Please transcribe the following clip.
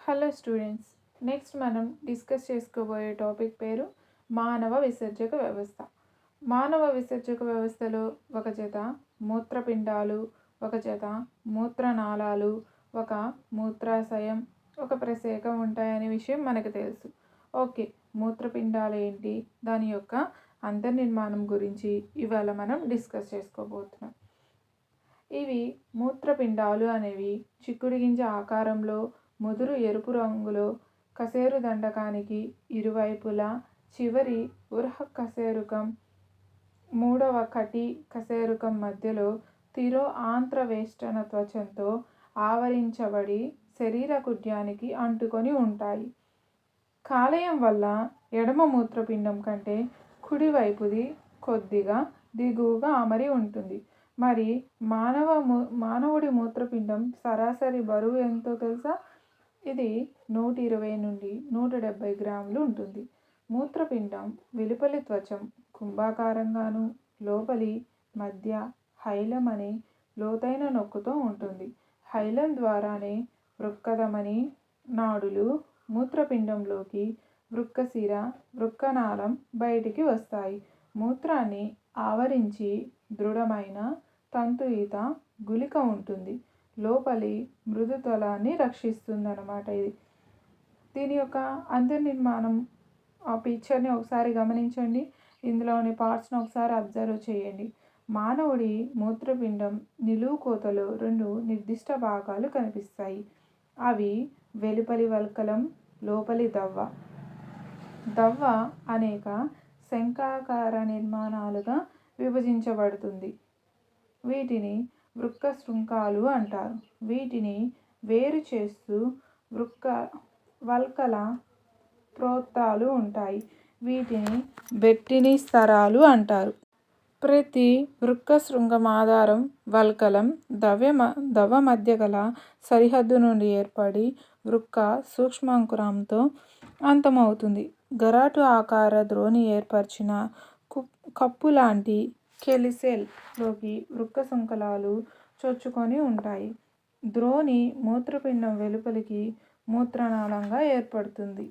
Hello students, next మనం discuss చేసుకోబోయే topic పేరు మానవ విసర్జక వ్యవస్థ. మానవ విసర్జక వ్యవస్థలో ఒక జత మూత్రపిండాలు, ఒక జత మూత్రనాళాలు, ఒక మూత్రాశయం, ఒక ప్రసేకం ఉంటాయనే విషయం మనకు తెలుసు. ఓకే, మూత్రపిండాలు ఏంటి, దాని యొక్క అంతర్నిర్మాణం గురించి ఇవాళ మనం డిస్కస్ చేసుకోబోతున్నాం. ఇవి మూత్రపిండాలు అనేవి చిక్కుడు గింజ ఆకారంలో ముదురు ఎరుపు రంగులో కశేరు దండకానికి ఇరువైపులా చివరి ఉరహ కశేరుకం మూడవ కటి కశేరుకం మధ్యలో తిరో ఆంత్రవేష్టన త్వచంతో ఆవరించబడి శరీర కుడ్యానికి అంటుకొని ఉంటాయి. కాలేయం వల్ల ఎడమ మూత్రపిండం కంటే కుడివైపుది కొద్దిగా దిగువగా అమరి ఉంటుంది. మరి మానవుడి మూత్రపిండం సరాసరి బరువు ఎంతో తెలుసా? ఇది 120 నుండి 170 గ్రాములు ఉంటుంది. మూత్రపిండం వెలుపలి త్వచం కుంభాకారంగాను, లోపలి మధ్య హైలం అనే లోతైన నొక్కుతో ఉంటుంది. హైలం ద్వారానే వృక్కధమని నాడులు మూత్రపిండంలోకి, వృక్కశిర, వృక్కనాళం బయటికి వస్తాయి. మూత్రాన్ని ఆవరించి దృఢమైన తంతుయుత గుళిక ఉంటుంది. లోపలి మృదుతలాన్ని రక్షిస్తుందన్నమాట. దీని యొక్క అంతర్నిర్మాణం ఆ పిక్చర్ని ఒకసారి గమనించండి. ఇందులోని పార్ట్స్ని ఒకసారి అబ్జర్వ్ చేయండి. మానవుడి మూత్రపిండం నిలువు కోతలో 2 నిర్దిష్ట భాగాలు కనిపిస్తాయి. అవి వెలుపలి వల్కలం, లోపలి దవ్వ. దవ్వ అనేక శంఖాకార నిర్మాణాలుగా విభజించబడుతుంది. వీటిని వృక్క శృంఖాలు అంటారు. వీటిని వేరు చేస్తూ వల్కల ప్రోత్తాలు ఉంటాయి. వీటిని బెట్టిని స్తరాలు అంటారు. ప్రతి వృక్క శృంగం ఆధారం వల్కలం దవ్వ మధ్య గల సరిహద్దు నుండి ఏర్పడి వృక్క సూక్ష్మాంకురంతో అంతమవుతుంది. గరాటు ఆకార ద్రోణి ఏర్పరిచిన కప్పులాంటి కెలిసెల్ లోకి వృక్క శృంఖలాలు చొచ్చుకొని ఉంటాయి. ద్రోణి మూత్రపిండం వెలుపలికి మూత్రనాళంగా ఏర్పడుతుంది.